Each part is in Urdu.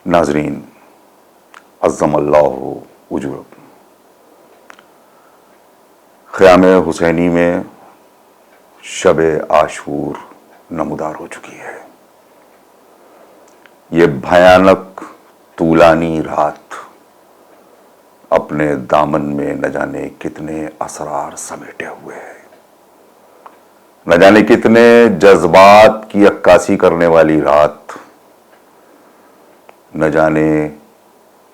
ناظرین عظم اللہ اجورکم، خیام حسینی میں شب عاشور نمودار ہو چکی ہے۔ یہ بھیانک طولانی رات اپنے دامن میں نہ جانے کتنے اسرار سمیٹے ہوئے ہے، نہ جانے کتنے جذبات کی عکاسی کرنے والی رات، نہ جانے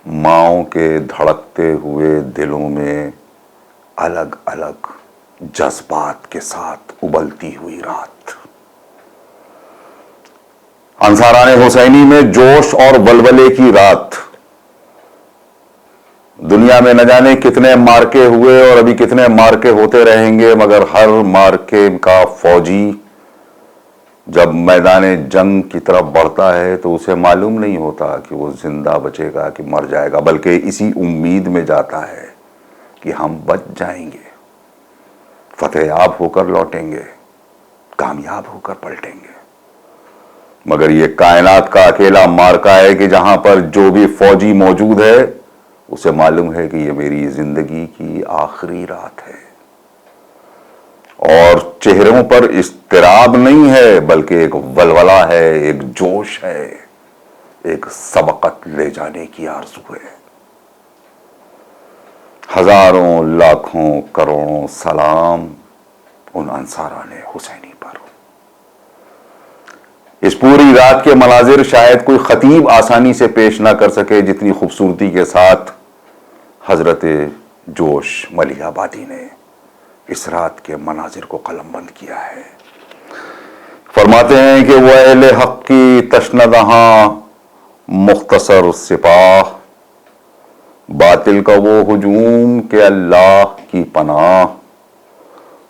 ماؤں کے دھڑکتے ہوئے دلوں میں الگ الگ جذبات کے ساتھ ابلتی ہوئی رات، انصاران حسینی میں جوش اور ولولے کی رات۔ دنیا میں نہ جانے کتنے مارکے ہوئے اور ابھی کتنے مارکے ہوتے رہیں گے، مگر ہر مارکے کا فوجی جب میدان جنگ کی طرف بڑھتا ہے تو اسے معلوم نہیں ہوتا کہ وہ زندہ بچے گا کہ مر جائے گا، بلکہ اسی امید میں جاتا ہے کہ ہم بچ جائیں گے، فتح یاب ہو کر لوٹیں گے، کامیاب ہو کر پلٹیں گے۔ مگر یہ کائنات کا اکیلا مارکا ہے کہ جہاں پر جو بھی فوجی موجود ہے اسے معلوم ہے کہ یہ میری زندگی کی آخری رات ہے، اور چہروں پر اضطراب نہیں ہے بلکہ ایک ولولہ ہے، ایک جوش ہے، ایک سبقت لے جانے کی آرزو ہے۔ ہزاروں لاکھوں کروڑوں سلام ان انصاران حسینی پر۔ اس پوری رات کے مناظر شاید کوئی خطیب آسانی سے پیش نہ کر سکے جتنی خوبصورتی کے ساتھ حضرت جوش ملیح آبادی نے اس رات کے مناظر کو قلم بند کیا ہے۔ فرماتے ہیں کہ وہ اہل حق کی تشنہاں مختصر سپاہ، باطل کا وہ ہجوم کہ اللہ کی پناہ،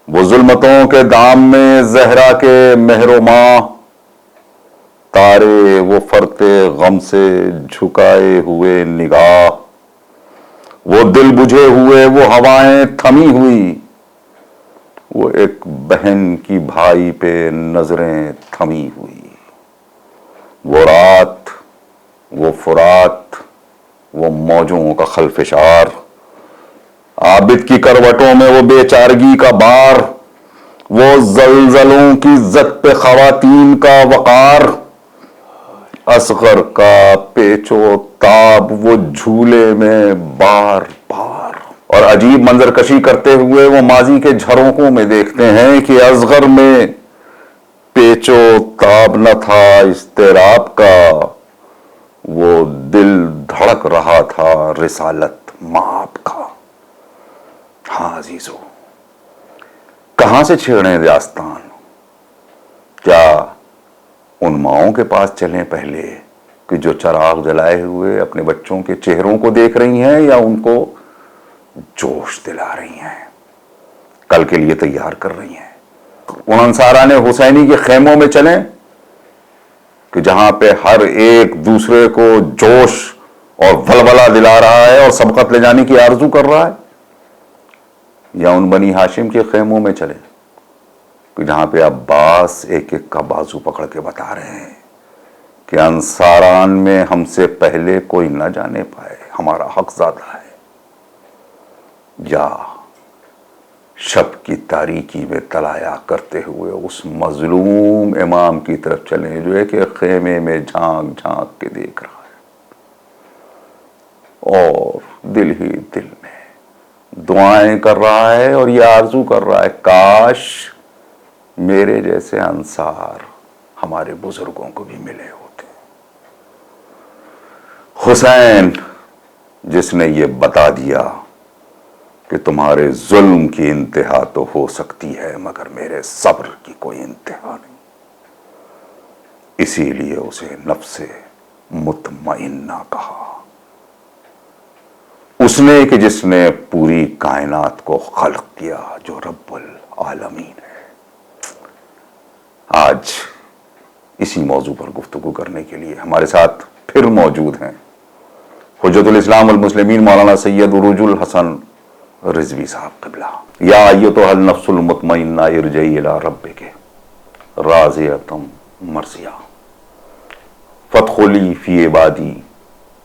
وہ ظلمتوں کے دام میں زہرا کے مہر و ماہ، تارے وہ فرتے غم سے جھکائے ہوئے نگاہ، وہ دل بجھے ہوئے، وہ ہوائیں تھمی ہوئی، وہ ایک بہن کی بھائی پہ نظریں تھمی ہوئی، وہ رات، وہ فرات، وہ موجوں کا خلفشار، عابد کی کروٹوں میں وہ بے چارگی کا بار، وہ زلزلوں کی زد پہ خواتین کا وقار، اصغر کا پیچ و تاب وہ جھولے میں بار بار، اور عجیب منظر کشی کرتے ہوئے وہ ماضی کے جھروکوں میں دیکھتے ہیں کہ اصغر میں پیچ و تاب نہ تھا اضطراب کا، وہ دل دھڑک رہا تھا رسالت مآب کا۔ ہاں عزیزو، کہاں سے چھیڑیں داستان؟ کیا ان ماؤں کے پاس چلیں پہلے کہ جو چراغ جلائے ہوئے اپنے بچوں کے چہروں کو دیکھ رہی ہیں، یا ان کو جوش دلا رہی ہیں، کل کے لیے تیار کر رہی ہیں؟ ان انصاران حسینی کے خیموں میں چلیں کہ جہاں پہ ہر ایک دوسرے کو جوش اور ولولہ دلا رہا ہے اور سبقت لے جانے کی آرزو کر رہا ہے، یا ان بنی ہاشم کے خیموں میں چلیں کہ جہاں پہ عباس ایک ایک کا بازو پکڑ کے بتا رہے ہیں کہ انصاران میں ہم سے پہلے کوئی نہ جانے پائے، ہمارا حق زیادہ ہے؟ یا شب کی تاریکی میں طلایہ کرتے ہوئے اس مظلوم امام کی طرف چلیں جو ہے کہ خیمے میں جھانک جھانک کے دیکھ رہا ہے اور دل ہی دل میں دعائیں کر رہا ہے اور یہ آرزو کر رہا ہے کاش میرے جیسے انصار ہمارے بزرگوں کو بھی ملے ہوتے۔ حسین جس نے یہ بتا دیا کہ تمہارے ظلم کی انتہا تو ہو سکتی ہے مگر میرے صبر کی کوئی انتہا نہیں، اسی لیے اسے نفس مطمئنہ کہا، اس نے کہ جس نے پوری کائنات کو خلق کیا، جو رب العالمین ہے۔ آج اسی موضوع پر گفتگو کرنے کے لیے ہمارے ساتھ پھر موجود ہیں حجت الاسلام والمسلمین مولانا سید عروج الحسن رضوی صاحب قبلہ۔ یا ایتھا النفس المطمئنہ ارجعی الی ربک راضیۃ مرضیہ فادخلی فی عبادی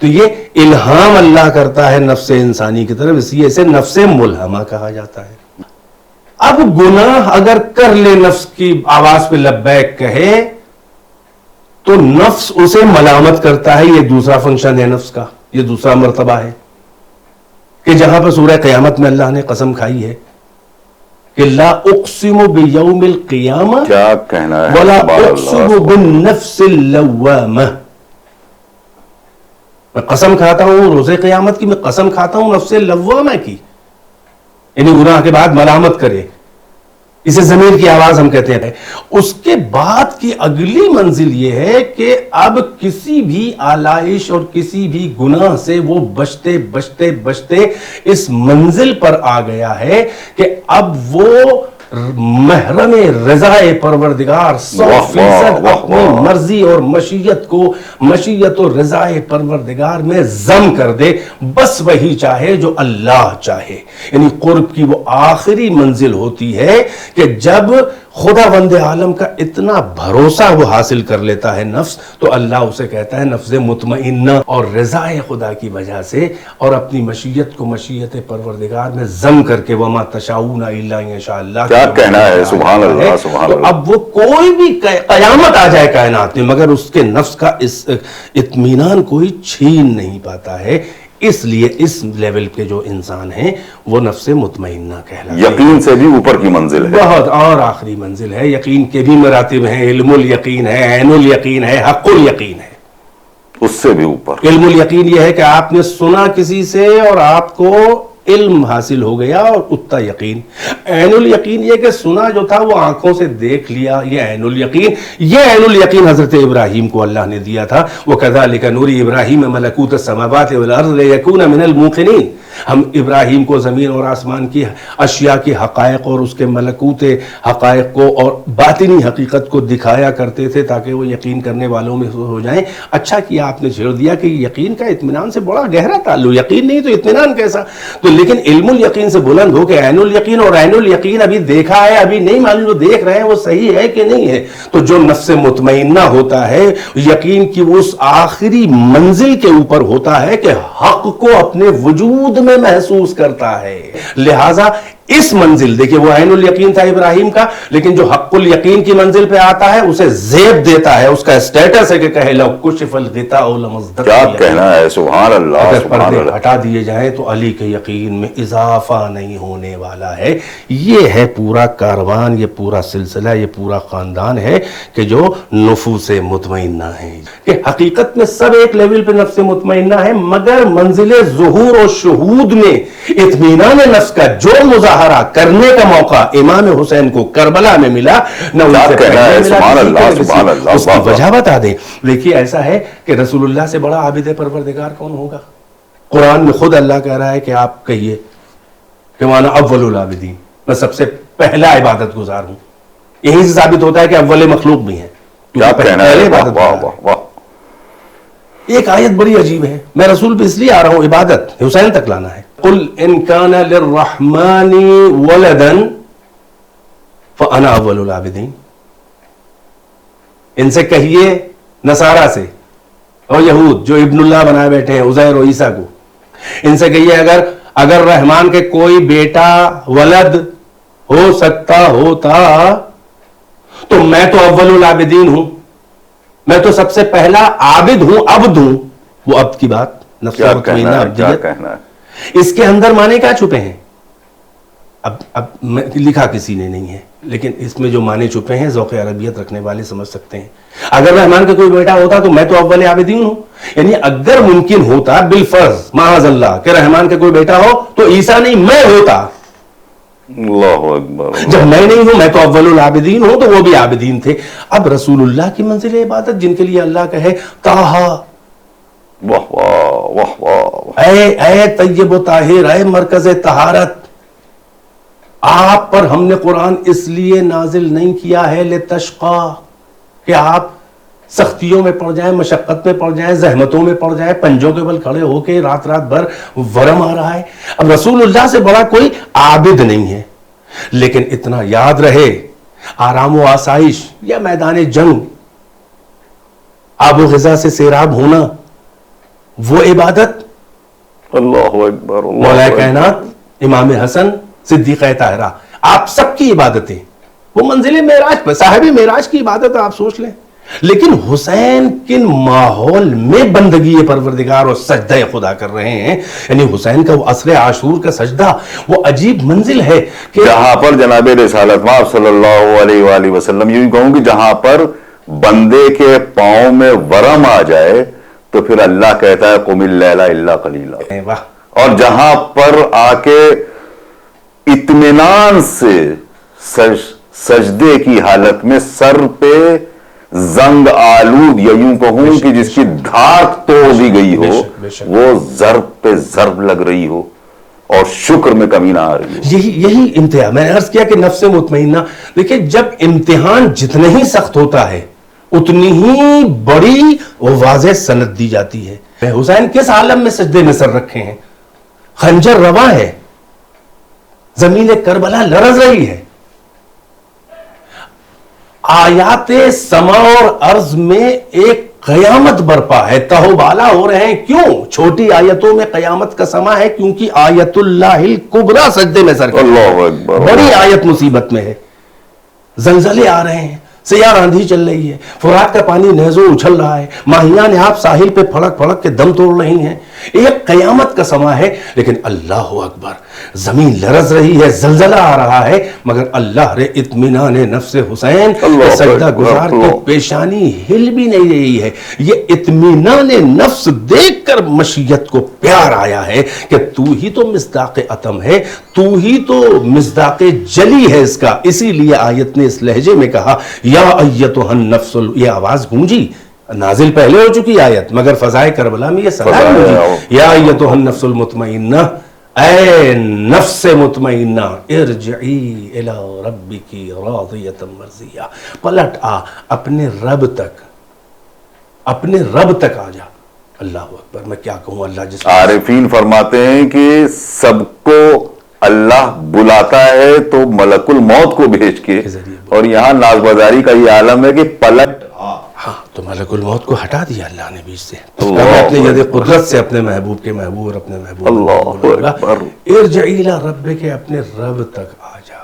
تو یہ الہام اللہ کرتا ہے نفس انسانی کی طرف، اس لیے اسے نفس ملہمہ کہا جاتا ہے۔ اب گناہ اگر کر لے، نفس کی آواز پہ لبیک کہے، تو نفس اسے ملامت کرتا ہے۔ یہ دوسرا فنکشن ہے نفس کا، یہ دوسرا مرتبہ ہے کہ جہاں پر سورہ قیامت میں اللہ نے قسم کھائی ہے کہ لا اقسم بیوم القیامہ کیا کہنا ہے، ولا سبحان اللہ، اقسم بالنفس اللوامہ، میں قسم کھاتا ہوں روز قیامت کی، میں قسم کھاتا ہوں نفس لوامہ کی، یعنی گناہ کے بعد ملامت کرے، اسے ضمیر کی آواز ہم کہتے ہیں۔ اس کے بعد کی اگلی منزل یہ ہے کہ اب کسی بھی آلائش اور کسی بھی گناہ سے وہ بچتے بچتے بچتے اس منزل پر آ گیا ہے کہ اب وہ محرم رضا پروردگار 100% اپنی مرضی اور مشیت کو، مشیت و رضا پروردگار میں ضم کر دے، بس وہی چاہے جو اللہ چاہے۔ یعنی قرب کی وہ آخری منزل ہوتی ہے کہ جب خدا بند عالم کا اتنا بھروسہ وہ حاصل کر لیتا ہے نفس، تو اللہ اسے کہتا ہے نفس مطمئنہ، اور رضا خدا کی وجہ سے اور اپنی مشیت کو مشیت پروردگار میں ضم کر کے وما تشاؤون الا ان شاء اللہ، کیا کہنا ہے، سبحان اللہ، سبحان تو اللہ۔ اب وہ کوئی بھی قیامت آ جائے کائنات میں، مگر اس کے نفس کا اس اطمینان کوئی چھین نہیں پاتا ہے۔ اس لیے اس لیول کے جو انسان ہیں وہ نفس مطمئنہ کہلاتے ہیں۔ یقین سے بھی اوپر کی منزل ہے، بہت اور آخری منزل ہے۔ یقین کے بھی مراتب ہیں، علم الیقین ہے، عین الیقین ہے، حق الیقین ہے۔ اس سے بھی اوپر علم الیقین یہ ہے کہ آپ نے سنا کسی سے اور آپ کو علم حاصل ہو گیا، اور اتنا یقین۔ عین الیقین یہ کہ سنا جو تھا وہ آنکھوں سے دیکھ لیا، یہ عین الیقین۔ یہ عین الیقین حضرت ابراہیم کو اللہ نے دیا تھا، وَكَذَلِكَ نُرِي إِبْرَاهِيمَ مَلَكُوتَ السَّمَاوَاتِ وَالْأَرْضِ لِيَكُونَ مِنَ الْمُوقِنِينَ۔ ہم ابراہیم کو زمین اور آسمان کی اشیاء کی حقائق اور اس کے ملکوت حقائق کو اور باطنی حقیقت کو دکھایا کرتے تھے تاکہ وہ یقین کرنے والوں میں ہو جائیں۔ اچھا کیا آپ نے چھیڑ دیا کہ یقین کا اطمینان سے بڑا گہرا تعلق، یقین نہیں تو اطمینان کیسا؟ تو لیکن علم الیقین سے بلند ہو کہ عین الیقین، اور عین الیقین ابھی دیکھا ہے، ابھی نہیں معلوم جو دیکھ رہے ہیں وہ صحیح ہے کہ نہیں ہے۔ تو جو نفس مطمئنہ ہوتا ہے، یقین کی اس آخری منزل کے اوپر ہوتا ہے کہ حق کو اپنے وجود میں محسوس کرتا ہے۔ لہذا اس منزل، دیکھیں وہ عین الیقین تھا ابراہیم کا، لیکن جو حق الیقین کی منزل پہ آتا ہے اسے زیب دیتا ہے، اس کا اسٹیٹس ہے کہ کہے لو کشف الغطاء لمزدق، کیا کہنا ہے، سبحان اللہ، اگر سبحان پردے اللہ۔ ہٹا دیے جائیں تو علی کے یقین میں اضافہ نہیں ہونے والا ہے۔ یہ ہے پورا کاروان، یہ پورا سلسلہ، یہ پورا خاندان ہے کہ جو نفوس مطمئنہ ہیں، کہ حقیقت میں سب ایک لیول پہ نفس مطمئنہ ہے، مگر منزل ظہور و شہود میں اطمینان نفس کا جو مظاہرہ کرنے کا موقع امام حسین کو کربلا میں ملا، نہ ان سے کہنا ہے، پہلے ملا، سبحان اللہ، کسی کو سبحان اللہ، اس کی واہ واہ۔ وجہ بتا دیں۔ دیکھیے ایسا ہے کہ رسول اللہ سے بڑا عابد پروردگار کون ہوگا؟ قرآن میں خود اللہ کہہ رہا ہے کہ آپ کہیے کہ مانا اول العابدین، میں سب سے پہلا عبادت گزار ہوں۔ یہیں سے ثابت ہوتا ہے کہ اول مخلوق بھی ہیں۔ کیا کہنا ہے، پہلے واہ عبادت واہ گزار۔ واہ واہ۔ ایک آیت بڑی عجیب ہے، میں رسول پہ اس لیے آ رہا ہوں، عبادت حسین تک لانا ہے۔ قل ان کان للرحمن ولدا فانا اول العابدین۔ ان سے کہیے، نصارہ سے اور یہود جو ابن اللہ بنائے بیٹھے ہیں عزیر و عیسیٰ کو، ان سے کہیے اگر رحمان کے کوئی بیٹا ولد ہو سکتا ہوتا تو میں تو اول العابدین ہوں، میں تو سب سے پہلا عابد ہوں، عبد ہوں۔ وہ عبد کی بات، نفس کیا مطمئنہ کہنا ہے، کیا عبدیت، کہنا ہے۔ اس کے اندر معنی کیا چھپے ہیں؟ اب لکھا کسی نے نہیں ہے، لیکن اس میں جو معنی چھپے ہیں ذوق عربیت رکھنے والے سمجھ سکتے ہیں۔ اگر رحمان کا کوئی بیٹا ہوتا تو میں تو اول عابدین ہوں، یعنی اگر ممکن ہوتا بالفرض معاذ اللہ کہ رحمان کا کوئی بیٹا ہو تو عیسیٰ نہیں میں ہوتا۔ اللہ اکبر۔ جب میں نہیں ہوں، میں تو اول العابدین ہوں، تو وہ بھی عابدین تھے۔ اب رسول اللہ کی منزل عبادت جن کے لیے اللہ کہے طٰہٰ، واہ واہ واہ واہ۔ اے طیب و طاہر، اے مرکز طہارت، آپ پر ہم نے قرآن اس لیے نازل نہیں کیا ہے لتشقا، کہ آپ سختیوں میں پڑ جائیں، مشقت میں پڑ جائیں، زحمتوں میں پڑ جائیں، پنجوں کے بل کھڑے ہو کے رات بھر ورم آ رہا ہے۔ اب رسول اللہ سے بڑا کوئی عابد نہیں ہے، لیکن اتنا یاد رہے، آرام و آسائش یا میدان جنگ، آب و غذا سے سیراب ہونا، وہ عبادت اللہ اکبر، مولا اللہ کائنات امام حسن صدیقہ طاہرہ آپ سب کی عبادتیں، وہ منزل معراج پر صاحب معراج کی عبادت آپ سوچ لیں. لیکن حسین کن ماحول میں بندگی پروردگار اور سجدہ خدا کر رہے ہیں. یعنی حسین کا وہ عصر عاشور کا سجدہ وہ عجیب منزل ہے کہ جہاں پر جناب رسالت مآب صلی اللہ علیہ وآلہ وسلم، یوں کہوں کہ جہاں پر بندے کے پاؤں میں ورم آ جائے تو پھر اللہ کہتا ہے قم اللیل الا قلیلا، واہ اور جہاں پر آ کے اطمینان سے سجدے کی حالت میں سر پہ زنگ آلود، یا یوں کہوں کہ جس کی دھات توڑ دی گئی ہو، بے شک. وہ ضرب پہ ضرب لگ رہی ہو اور شکر میں کمی نہ آ رہی ہو. یہی امتحان میں نے عرض کیا کہ نفس مطمئنہ. دیکھیں جب امتحان جتنے ہی سخت ہوتا ہے اتنی ہی بڑی و واضح سند دی جاتی ہے. حسین کس عالم میں سجدے میں سر رکھے ہیں؟ خنجر رواں ہے، زمین کربلا لرز رہی ہے، آیات سما اور ارض میں ایک قیامت برپا ہے، تہو بالا ہو رہے ہیں. کیوں؟ چھوٹی آیتوں میں قیامت کا سما ہے کیونکہ آیت اللہ الکبریٰ سجدے میں سر اللہ اکبر، بڑی آیت مصیبت میں ہے. زلزلے آ رہے ہیں، سیاہ آندھی چل رہی ہے، فرات کا پانی نہزوں اچھل رہا ہے، ماہیان آپ ساحل پہ پھڑک پھڑک کے دم توڑ رہی ہیں. ایک قیامت کا سما ہے. لیکن اللہ اکبر، زمین لرز رہی ہے، زلزلہ آ رہا ہے، مگر اللہ رے اطمینان نفس حسین اللہ سجدہ اکبر، گزار کی اللہ. پیشانی ہل بھی نہیں رہی ہے. یہ اطمینان نفس دیکھ کر مشیت کو پیار آیا ہے کہ تو ہی تو مصداق اتم ہے، تو ہی تو مصداق جلی ہے اس کا. اسی لیے آیت نے اس لہجے میں کہا یا ایتھا النفس، یہ آواز گونجی. نازل پہلے ہو چکی آیت مگر فضائے کربلا میں یہ صدا گونجی، یا ایتھا النفس المطمئنہ، اے نفس مطمئنہ ارجعی الی ربک راضیۃ مرضیہ، پلٹ آ اپنے رب تک، اپنے رب تک آ جا. اللہ اکبر، میں کیا کہوں. اللہ جس عارفین فرماتے ہیں کہ سب کو اللہ بلاتا ہے تو ملک الموت کو بھیج کے، اور یہاں ناز بازاری کا یہ عالم ہے کہ پلٹ ہاں تو ملک الموت کو ہٹا دیا اللہ نے بیچ سے. اللہ اپنے ید قدرت سے اپنے محبوب کے محبوب اور اپنے محبوب اللہ اکبر. ارجعی الی ربک، اپنے رب تک آ جا،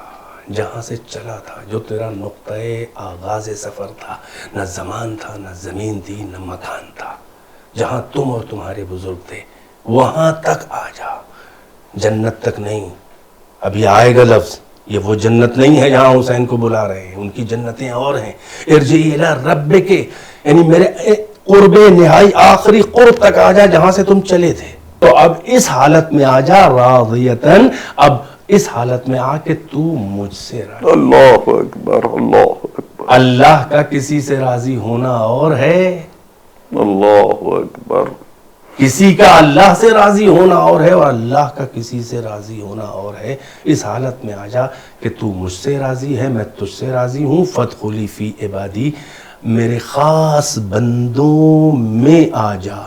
جہاں سے چلا تھا، جو تیرا نقطۂ آغاز سفر تھا. نہ زمان تھا، نہ زمین تھی، نہ مکان تھا. جہاں تم اور تمہارے بزرگ تھے وہاں تک آ جا، جنت تک نہیں. ابھی آئے گا لفظ، یہ وہ جنت نہیں ہے جہاں حسین کو بلا رہے ہیں، ان کی جنتیں اور ہیں. ارجعی الی ربک، یعنی میرے قرب نہائی آخری قرب تک آ جا جہاں سے تم چلے تھے. تو اب اس حالت میں آ جا راضیتاً، اب اس حالت میں آ کہ تو مجھ سے راضی. اللہ اکبر، اللہ اکبر، اللہ کا کسی سے راضی ہونا اور ہے، اللہ اکبر. کسی کا اللہ سے راضی ہونا اور ہے، اور اللہ کا کسی سے راضی ہونا اور ہے. اس حالت میں آ جا کہ تو مجھ سے راضی ہے، میں تجھ سے راضی ہوں. فادخلی فی عبادی، میرے خاص بندوں میں آ جا.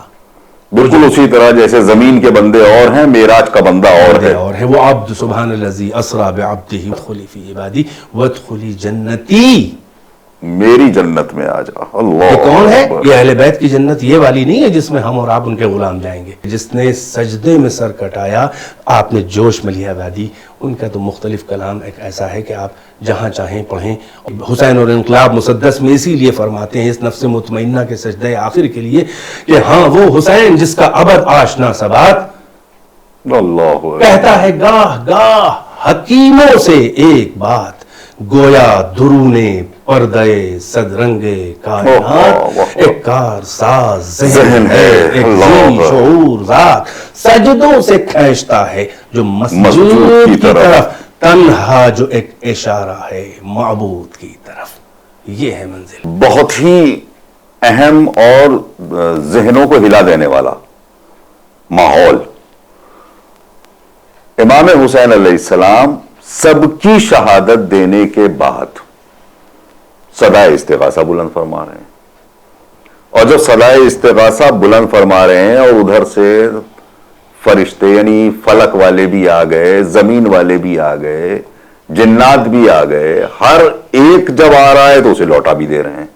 بالکل اسی طرح جیسے زمین کے بندے اور ہیں، معراج کا بندہ اور ہے. وہ عبد سبحان الذی اسری بعبدہ ادخلی فی عبادی وادخلی جنتی، میری جنت میں آ جا. اللہ یہ کون ہے؟ اکبر. یہ اہل بیت کی جنت یہ والی نہیں ہے جس میں ہم اور آپ ان کے غلام جائیں گے. جس نے سجدے میں سر کٹایا، آپ نے جوش میں لیا وادی. ان کا تو مختلف کلام ایک ایسا ہے کہ آپ جہاں چاہیں پڑھیں. حسین اور انقلاب مسدس میں اسی لیے فرماتے ہیں اس نفس مطمئنہ کے سجدے آخر کے لیے کہ ہاں وہ حسین جس کا ابد آشنا ثبات اللہ اکبر. کہتا ہے گاہ گاہ حکیموں سے ایک بات، گویا درونے پردے صدرنگے کائنات، ایک کار ساز ذہن ہے، ایک ذی شعور ذات سجدوں سے کھینچتا ہے جو مسجود کی طرف، تنہا جو ایک اشارہ ہے معبود کی طرف. یہ ہے منزل. بہت ہی اہم اور ذہنوں کو ہلا دینے والا ماحول. امام حسین علیہ السلام سب کی شہادت دینے کے بعد صدائے استغاثہ بلند فرما رہے ہیں، اور جب صدائے استغاثہ بلند فرما رہے ہیں اور ادھر سے فرشتے یعنی فلک والے بھی آ گئے، زمین والے بھی آ گئے، جنات بھی آ گئے، ہر ایک جب آ رہا ہے تو اسے لوٹا بھی دے رہے ہیں.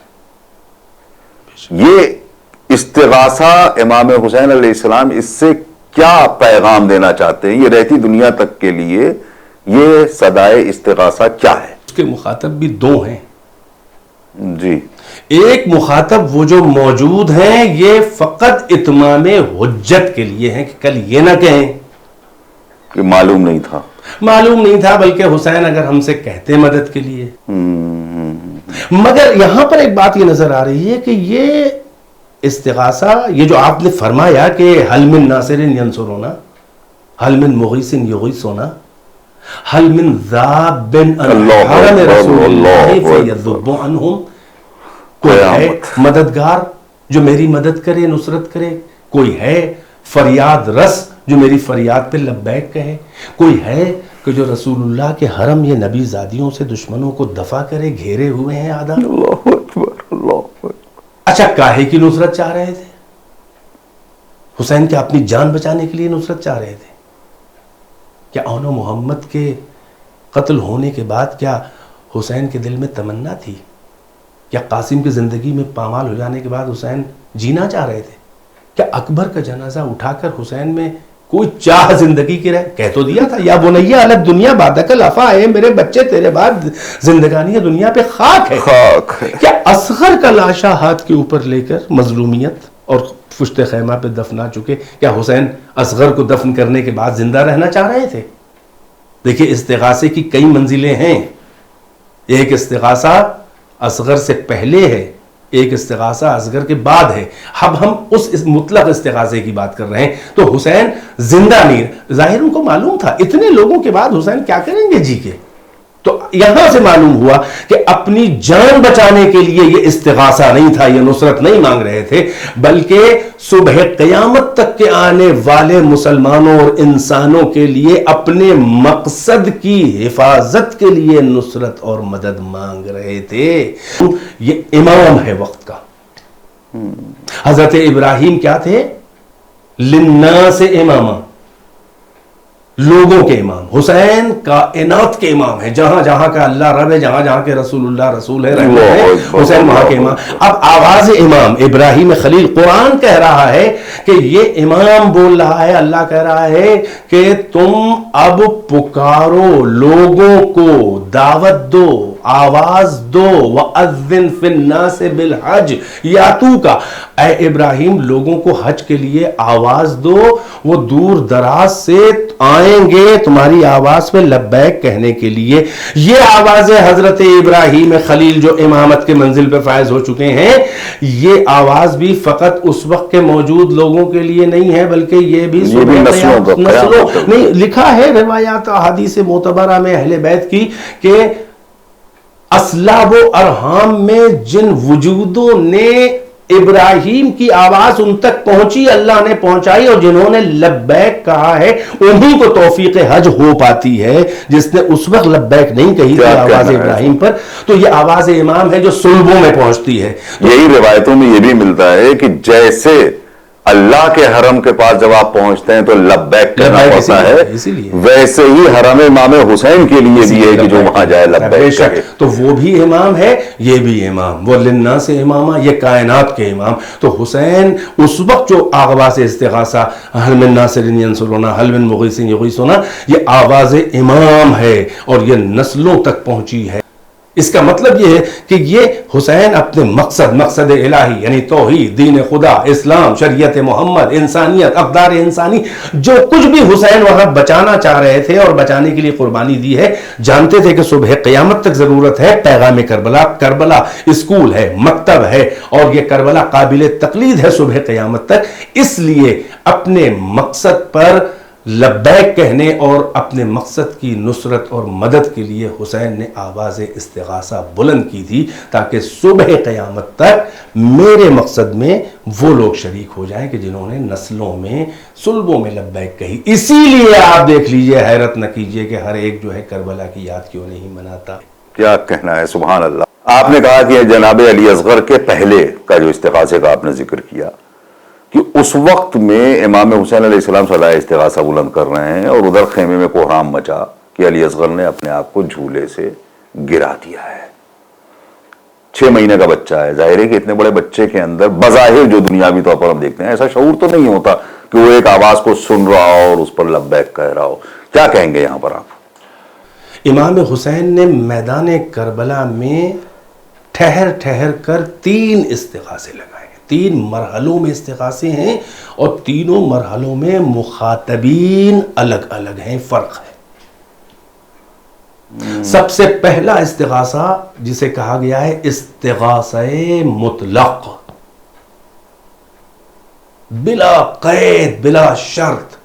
یہ استغاثہ امام حسین علیہ السلام اس سے کیا پیغام دینا چاہتے ہیں؟ یہ رہتی دنیا تک کے لیے یہ صدائے استغاثہ کیا ہے؟ اس کے مخاطب بھی دو ہیں جی، ایک مخاطب وہ جو موجود ہیں یہ فقط اتمام حجت کے لیے ہیں کہ کل یہ نہ کہیں کہ معلوم نہیں تھا، معلوم نہیں تھا، بلکہ حسین اگر ہم سے کہتے مدد کے لیے. مگر یہاں پر ایک بات یہ نظر آ رہی ہے کہ یہ استغاثہ، یہ جو آپ نے فرمایا کہ حل من ناصر ینصرنا، حل من مغیث یغیثنا، حل من ذاب عن حرم رسول اللہ فیذب عنہم، کوئی ہے مددگار جو میری مدد کرے، نصرت کرے؟ کوئی ہے فریاد رس جو میری فریاد پہ لبیک کہے؟ کوئی ہے کہ جو رسول اللہ کے حرم یہ نبی زادیوں سے دشمنوں کو دفع کرے؟ گھیرے ہوئے ہیں آدھا. اللہ اکبر، اللہ اکبر. اچھا، کاہے کی نصرت چاہ رہے تھے حسین؟ کیا اپنی جان بچانے کے لیے نصرت چاہ رہے تھے؟ کیا اون محمد کے قتل ہونے کے بعد کیا حسین کے دل میں تمنا تھی؟ کیا قاسم کی زندگی میں پامال ہو جانے کے بعد حسین جینا چاہ رہے تھے؟ کیا اکبر کا جنازہ اٹھا کر حسین میں کوئی چاہ زندگی کی رہ؟ کہہ تو دیا تھا یا بنیہ علی الدنیا بعدک الافا، اے میرے بچے تیرے بعد زندگانی دنیا پہ خاک ہے. خاک ہے. کیا اصغر کا لاشا ہاتھ کے اوپر لے کر مظلومیت اور پشت خیمہ پہ دفنا چکے، کیا حسین اصغر کو دفن کرنے کے بعد زندہ رہنا چاہ رہے تھے؟ دیکھیں، استغاثے کی کئی منزلیں ہیں. ایک استغاثہ اصغر سے پہلے ہے، ایک استغاثہ اصغر کے بعد ہے. اب ہم اس مطلق استغاثے کی بات کر رہے ہیں. تو حسین زندہ نہیں، ظاہر ان کو معلوم تھا اتنے لوگوں کے بعد حسین کیا کریں گے جی کے. تو یہاں سے معلوم ہوا کہ اپنی جان بچانے کے لیے یہ استغاثہ نہیں تھا، یہ نصرت نہیں مانگ رہے تھے، بلکہ صبح قیامت تک کے آنے والے مسلمانوں اور انسانوں کے لیے اپنے مقصد کی حفاظت کے لیے نصرت اور مدد مانگ رہے تھے. یہ امام ہے وقت کا. حضرت ابراہیم کیا تھے؟ للناس اماما، لوگوں کے امام. حسین کائنات کے امام ہے. جہاں جہاں کا اللہ رب ہے، جہاں جہاں کے رسول اللہ رسول ہے، حسین وہاں کے امام. اب آواز امام ابراہیم خلیل، قرآن کہہ رہا ہے کہ یہ امام بول رہا ہے، اللہ کہہ رہا ہے کہ تم اب پکارو، لوگوں کو دعوت دو، آواز دو. وَأَذِّن فِي النَّاسِ بِالْحَجِّ يَأْتُوكَ، اے ابراہیم لوگوں کو حج کے لیے آواز دو، وہ دور دراز سے آئیں گے تمہاری آواز پہ لبیک کہنے کے لیے. یہ آواز حضرت ابراہیم خلیل جو امامت کے منزل پہ فائز ہو چکے ہیں، یہ آواز بھی فقط اس وقت کے موجود لوگوں کے لیے نہیں ہے، بلکہ یہ بھی نسلوں نہیں. لکھا ہے روایات احادیث معتبرہ میں اہل بیت کی کہ اسلاب و ارحام میں جن وجودوں نے ابراہیم کی آواز ان تک پہنچی، اللہ نے پہنچائی، اور جنہوں نے لبیک کہا ہے انہی کو توفیق حج ہو پاتی ہے. جس نے اس وقت لبیک نہیں کہی تھی آواز ابراہیم پر، تو یہ آواز امام ہے جو صلبوں میں پہنچتی ہے. یہی روایتوں میں یہ بھی ملتا ہے کہ جیسے اللہ کے حرم کے پاس جب آپ پہنچتے ہیں تو لبیک کہنا پڑتا ہے، ویسے ہی حرم امام حسین کے لیے بھی ہے کہ جو وہاں جائے لبیک کہے. تو وہ بھی امام ہے، یہ بھی امام. وہ للناس اماما، یہ کائنات کے امام. تو حسین اس وقت جو آواز استغاثہ حل من ناصر ینصرنا، حل من مغیث یغیثنا، یہ آواز امام ہے اور یہ نسلوں تک پہنچی ہے. اس کا مطلب یہ ہے کہ یہ حسین اپنے مقصد الہی یعنی توحید، دین خدا، اسلام، شریعت محمد، انسانیت، اقدار انسانی، جو کچھ بھی حسین وہاں بچانا چاہ رہے تھے اور بچانے کے لیے قربانی دی ہے، جانتے تھے کہ صبح قیامت تک ضرورت ہے پیغام کربلا. کربلا اسکول ہے، مکتب ہے، اور یہ کربلا قابل تقلید ہے صبح قیامت تک. اس لیے اپنے مقصد پر لبیک کہنے اور اپنے مقصد کی نصرت اور مدد کے لیے حسین نے آواز استغاثہ بلند کی تھی، تاکہ صبح قیامت تک میرے مقصد میں وہ لوگ شریک ہو جائیں کہ جنہوں نے نسلوں میں، صلبوں میں لبیک کہی. اسی لیے آپ دیکھ لیجئے، حیرت نہ کیجئے کہ ہر ایک جو ہے کربلا کی یاد کیوں نہیں مناتا. کیا کہنا ہے، سبحان اللہ. آپ نے کہا کہ جناب علی اصغر کے پہلے کا جو استغاثے کا آپ نے ذکر کیا کہ اس وقت میں امام حسین علیہ السلام صدائے استغاثہ بلند کر رہے ہیں اور ادھر خیمے میں کوہرام مچا کہ علی اصغر نے اپنے آپ کو جھولے سے گرا دیا ہے. 6 مہینے کا بچہ ہے. ظاہر ہے کہ اتنے بڑے بچے کے اندر بظاہر جو دنیاوی طور پر ہم دیکھتے ہیں ایسا شعور تو نہیں ہوتا کہ وہ ایک آواز کو سن رہا ہو اور اس پر لبیک کہہ رہا ہو. کیا کہیں گے یہاں پر آپ؟ امام حسین نے میدان کربلا میں ٹھہر کر 3 استغاثے لگائے. 3 مرحلوں میں استغاثے ہیں اور تینوں مرحلوں میں مخاطبین الگ الگ ہیں، فرق ہے. سب سے پہلا استغاثہ جسے کہا گیا ہے استغاثہ مطلق، بلا قید بلا شرط،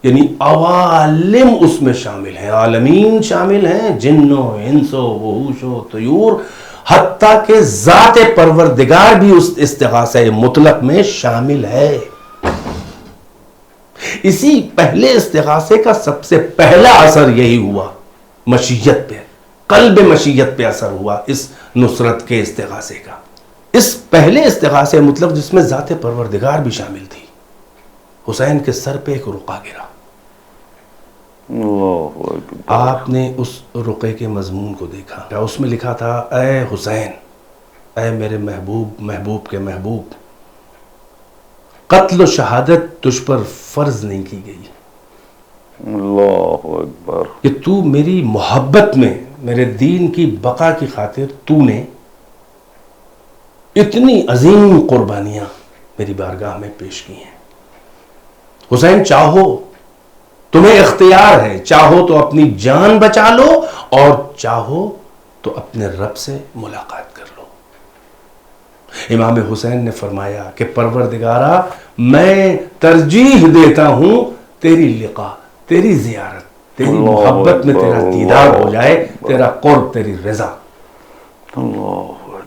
یعنی عوالم اس میں شامل ہیں، عالمین شامل ہیں، جن و انس و وحوش و طیور، حتیٰ کہ ذات پروردگار بھی اس استغاثہ مطلق میں شامل ہے. اسی پہلے استغاثے کا سب سے پہلا اثر یہی ہوا، مشیت پہ، قلب مشیت پہ اثر ہوا اس نصرت کے استغاثے کا. اس پہلے استغاثے مطلق جس میں ذات پروردگار بھی شامل تھی، حسین کے سر پہ ایک رقعہ گرا. آپ نے اس رقعے کے مضمون کو دیکھا، اس میں لکھا تھا اے حسین، اے میرے محبوب، محبوب کے محبوب، قتل و شہادت تجھ پر فرض نہیں کی گئی. اللہ اکبر. کہ تو میری محبت میں، میرے دین کی بقا کی خاطر تو نے اتنی عظیم قربانیاں میری بارگاہ میں پیش کی ہیں. حسین چاہو، تمہیں اختیار ہے، چاہو تو اپنی جان بچا لو اور چاہو تو اپنے رب سے ملاقات کر لو. امام حسین نے فرمایا کہ پروردگارا، میں ترجیح دیتا ہوں تیری لقاء، تیری زیارت، تیری محبت میں تیرا دیدار ہو جائے، تیرا قرب، تیری رضا.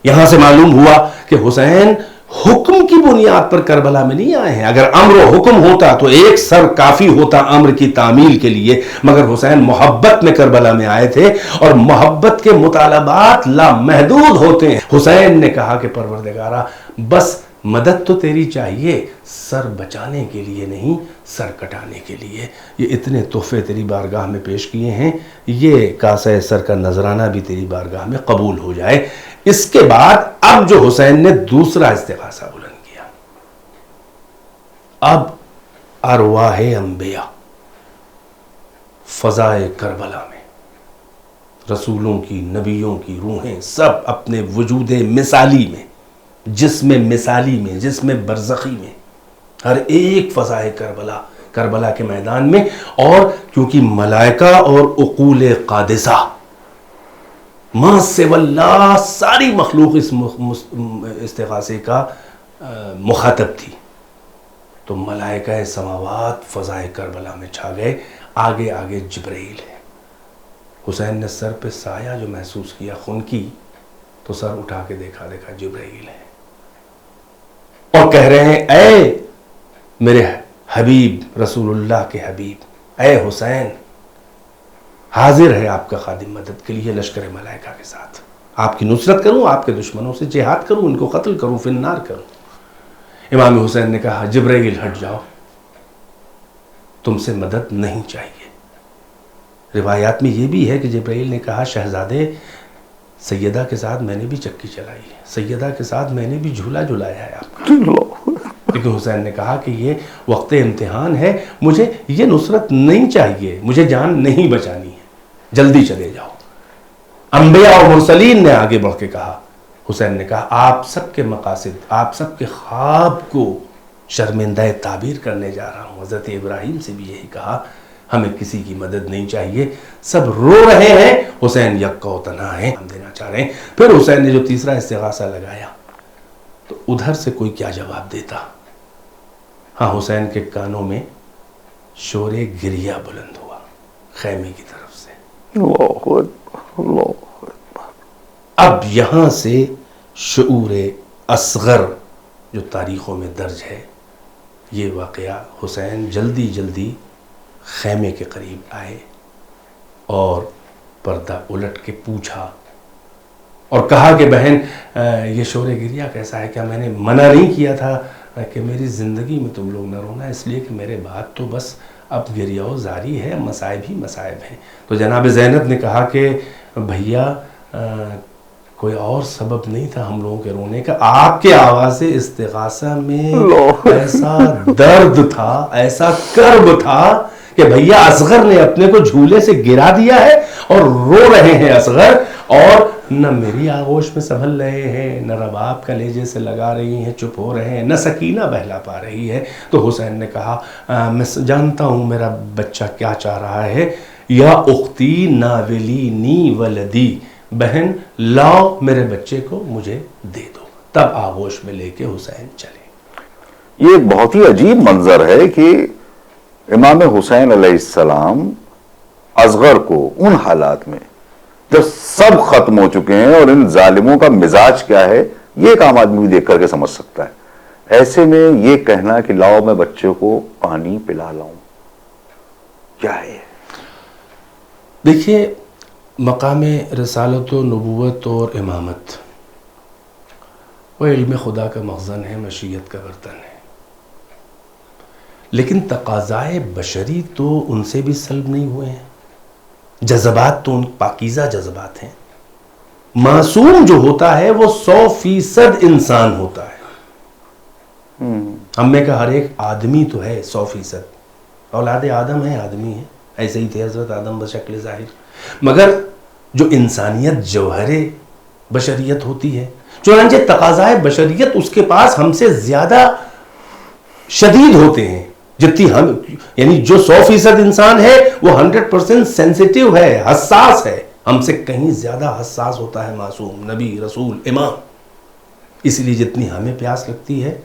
یہاں سے معلوم ہوا کہ حسین حکم کی بنیاد پر کربلا میں نہیں آئے ہیں. اگر امر و حکم ہوتا تو ایک سر کافی ہوتا امر کی تعمیل کے لیے، مگر حسین محبت میں کربلا میں آئے تھے اور محبت کے مطالبات لامحدود ہوتے ہیں. حسین نے کہا کہ پروردگارا، بس مدد تو تیری چاہیے، سر بچانے کے لیے نہیں، سر کٹانے کے لیے. یہ اتنے تحفے تیری بارگاہ میں پیش کیے ہیں، یہ کاسہ سر کا نذرانہ بھی تیری بارگاہ میں قبول ہو جائے. اس کے بعد اب جو حسین نے دوسرا استغاثہ بلند کیا، اب ارواح انبیاء فضائے کربلا میں، رسولوں کی، نبیوں کی روحیں سب اپنے وجود مثالی میں، جسم مثالی میں، جسم برزخی میں، ہر ایک فضائے کربلا کے میدان میں. اور کیونکہ ملائکہ اور عقول قادسہ، ماں سے واللہ، ساری مخلوق اس استغاثے کا مخاطب تھی، تو ملائکہ سماوات فضائے کربلا میں چھا گئے. آگے آگے جبرائیل ہے. حسین نے سر پہ سایہ جو محسوس کیا خون کی، تو سر اٹھا کے دیکھا جبرائیل ہے، اور کہہ رہے ہیں اے میرے حبیب، رسول اللہ کے حبیب، اے حسین، حاضر ہے آپ کا خادم مدد کے لیے لشکر ملائکہ کے ساتھ، آپ کی نصرت کروں، آپ کے دشمنوں سے جہاد کروں، ان کو قتل کروں، فی النار کروں. امام حسین نے کہا جبرائیل ہٹ جاؤ، تم سے مدد نہیں چاہیے. روایات میں یہ بھی ہے کہ جبرائیل نے کہا شہزادے، سیدہ کے ساتھ میں نے بھی چکی چلائی ہے، سیدہ کے ساتھ میں نے بھی جھولا جھلایا ہے آپ کا. لیکن حسین نے کہا کہ یہ وقت امتحان ہے، مجھے یہ نصرت نہیں چاہیے، مجھے جان نہیں بچانی ہے، جلدی چلے جاؤ. انبیاء اور مرسلین نے آگے بڑھ کے کہا. حسین نے کہا آپ سب کے مقاصد، آپ سب کے خواب کو شرمندہ تعبیر کرنے جا رہا ہوں. حضرت ابراہیم سے بھی یہی کہا، ہمیں کسی کی مدد نہیں چاہیے، سب رو رہے ہیں، حسین یکا و تنہا ہیں، ہم دینا چاہ رہے ہیں. پھر حسین نے جو تیسرا استغاثہ لگایا تو ادھر سے کوئی کیا جواب دیتا. ہاں، حسین کے کانوں میں شور گریہ بلند ہوا خیمے کی طرف سے. اب یہاں سے شعور اصغر جو تاریخوں میں درج ہے، یہ واقعہ حسین جلدی جلدی خیمے کے قریب آئے اور پردہ الٹ کے پوچھا اور کہا کہ بہن یہ شور گریہ کیسا ہے؟ کیا میں نے منع نہیں کیا تھا کہ میری زندگی میں تم لوگ نہ رونا، اس لیے کہ میرے بعد تو بس اب گریہ و زاری ہے، مصائب ہی مصائب ہیں. تو جناب زینب نے کہا کہ بھیا کوئی اور سبب نہیں تھا ہم لوگوں کے رونے کا، آپ کے آواز استغاثہ میں ایسا درد تھا، ایسا کرب تھا کہ بھیا اصغر نے اپنے کو جھولے سے گرا دیا ہے اور رو رہے ہیں اصغر، اور نہ میری آغوش میں سنبھل رہے ہیں، نہ رباب کلیجے سے لگا رہی ہیں چپ ہو رہے ہیں، نہ سکینہ بہلا پا رہی ہے۔ تو حسین نے کہا میں جانتا ہوں میرا بچہ کیا چاہ رہا ہے، یا اختی ناولینی ولدی، بہن لاؤ میرے بچے کو مجھے دے دو۔ تب آغوش میں لے کے حسین چلے۔ یہ ایک بہت ہی عجیب منظر ہے کہ امام حسین علیہ السلام اصغر کو ان حالات میں جب سب ختم ہو چکے ہیں اور ان ظالموں کا مزاج کیا ہے یہ ایک عام آدمی بھی دیکھ کر کے سمجھ سکتا ہے، ایسے میں یہ کہنا کہ لاؤ میں بچے کو پانی پلا لاؤں، کیا ہے؟ دیکھیے مقام رسالت و نبوت اور امامت وہ علم خدا کا مخزن ہے، مشیت کا برتن ہے، لیکن تقاضائے بشری تو ان سے بھی سلب نہیں ہوئے ہیں، جذبات تو ان پاکیزہ جذبات ہیں۔ معصوم جو ہوتا ہے وہ 100% انسان ہوتا ہے، ہم میں کا ہر ایک آدمی تو ہے 100%، اولاد آدم ہے، آدمی ہے، ایسے ہی تھے حضرت آدم بشکل ظاہر، مگر جو انسانیت جوہر بشریت ہوتی ہے، چنانچہ تقاضائے بشریت اس کے پاس ہم سے زیادہ شدید ہوتے ہیں، جتنی ہم، یعنی جو 100% انسان ہے وہ 100% سینسیٹیو ہے، حساس ہے، ہم سے کہیں زیادہ حساس ہوتا ہے معصوم، نبی، رسول، امام۔ اس لیے جتنی ہمیں پیاس لگتی ہے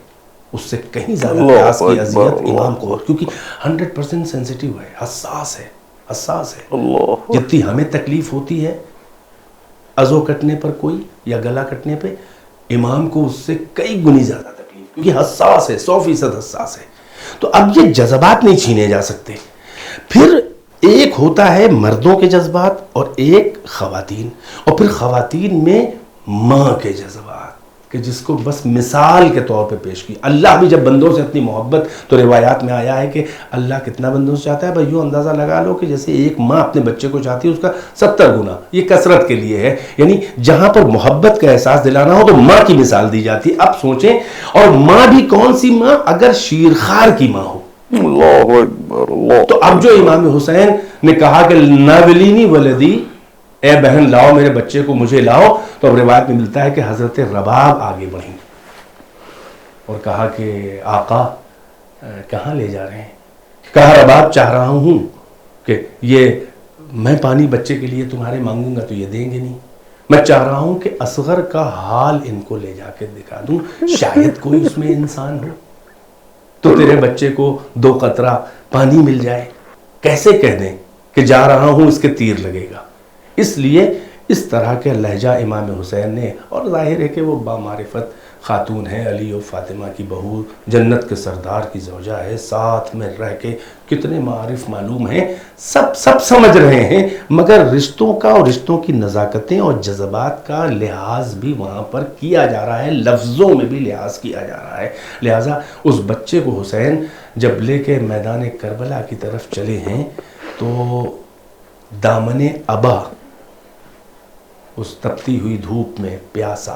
اس سے کہیں زیادہ پیاس کی اذیت امام کو، کیونکہ 100% سینسیٹیو ہے، حساس ہے، حساس ہے۔ جتنی ہمیں تکلیف ہوتی ہے عضو کٹنے پر کوئی یا گلا کٹنے پہ، امام کو اس سے کئی گنی زیادہ تکلیف، کیونکہ حساس ہے، 100% حساس ہے۔ تو اب یہ جذبات نہیں چھینے جا سکتے۔ پھر ایک ہوتا ہے مردوں کے جذبات اور ایک خواتین، اور پھر خواتین میں ماں کے جذبات، کہ جس کو بس مثال کے طور پہ پیش کی۔ اللہ بھی جب بندوں سے اپنی محبت، تو روایات میں آیا ہے کہ اللہ کتنا بندوں سے چاہتا ہے، بھائی یوں اندازہ لگا لو کہ جیسے ایک ماں اپنے بچے کو چاہتی ہے اس کا 70 گنا، یہ کثرت کے لیے ہے، یعنی جہاں پر محبت کا احساس دلانا ہو تو ماں کی مثال دی جاتی ہے۔ اب سوچیں، اور ماں بھی کون سی ماں؟ اگر شیرخوار کی ماں ہو۔ اللہ اکبر، اللہ۔ تو اب جو امام حسین نے کہا کہ ناولینی ولدی، اے بہن لاؤ میرے بچے کو مجھے لاؤ، تو اب روایت میں ملتا ہے کہ حضرت رباب آگے بڑھیں اور کہا کہ آقا کہاں لے جا رہے ہیں؟ کہا رباب چاہ رہا ہوں کہ یہ میں پانی بچے کے لیے تمہارے مانگوں گا تو یہ دیں گے نہیں، میں چاہ رہا ہوں کہ اصغر کا حال ان کو لے جا کے دکھا دوں، شاید کوئی اس میں انسان ہو تو تیرے بچے کو 2 قطرہ پانی مل جائے۔ کیسے کہہ دیں کہ جا رہا ہوں اس کے تیر لگے گا؟ اس لیے اس طرح کے لہجہ امام حسین نے، اور ظاہر ہے کہ وہ بامعرفت خاتون ہے، علی و فاطمہ کی بہو، جنت کے سردار کی زوجہ ہے، ساتھ میں رہ کے کتنے معارف معلوم ہیں، سب سمجھ رہے ہیں، مگر رشتوں کا اور رشتوں کی نزاکتیں اور جذبات کا لحاظ بھی وہاں پر کیا جا رہا ہے، لفظوں میں بھی لحاظ کیا جا رہا ہے۔ لہٰذا اس بچے کو حسین جب لے کے میدان کربلا کی طرف چلے ہیں تو دامن ابا، اس تپتی ہوئی دھوپ میں پیاسا،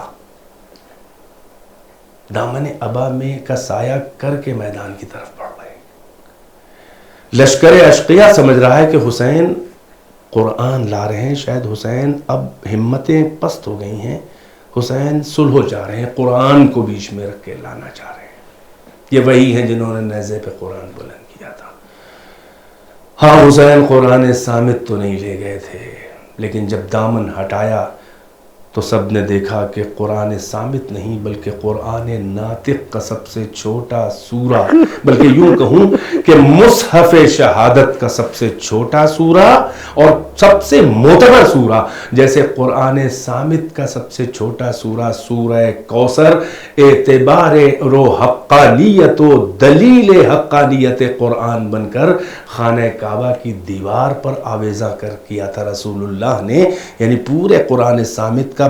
دامن ابا میں کا سایہ کر کے میدان کی طرف بڑھ رہے ہیں۔ لشکر اشقیہ سمجھ رہا ہے کہ حسین قرآن لا رہے ہیں، شاید حسین اب ہمتیں پست ہو گئی ہیں، حسین صلح چاہ رہے ہیں، قرآن کو بیچ میں رکھ کے لانا چاہ رہے ہیں۔ یہ وہی ہیں جنہوں نے نیزے پہ قرآن بلند کیا تھا۔ ہاں حسین قرآن صامت تو نہیں لے گئے تھے، لیکن جب دامن ہٹایا تو سب نے دیکھا کہ قرآن صامت نہیں بلکہ قرآن ناطق کا سب سے چھوٹا سورہ، بلکہ یوں کہوں کہ مصحف شہادت کا سب سے چھوٹا سورہ اور سب سے معتبر سورہ، جیسے قرآن صامت کا سب سے چھوٹا سورہ سورہ کوثر اعتبار و حقانیت و دلیل حقانیت قرآن بن کر خانہ کعبہ کی دیوار پر آویزاں کر کیا تھا رسول اللہ نے، یعنی پورے قرآن صامت کا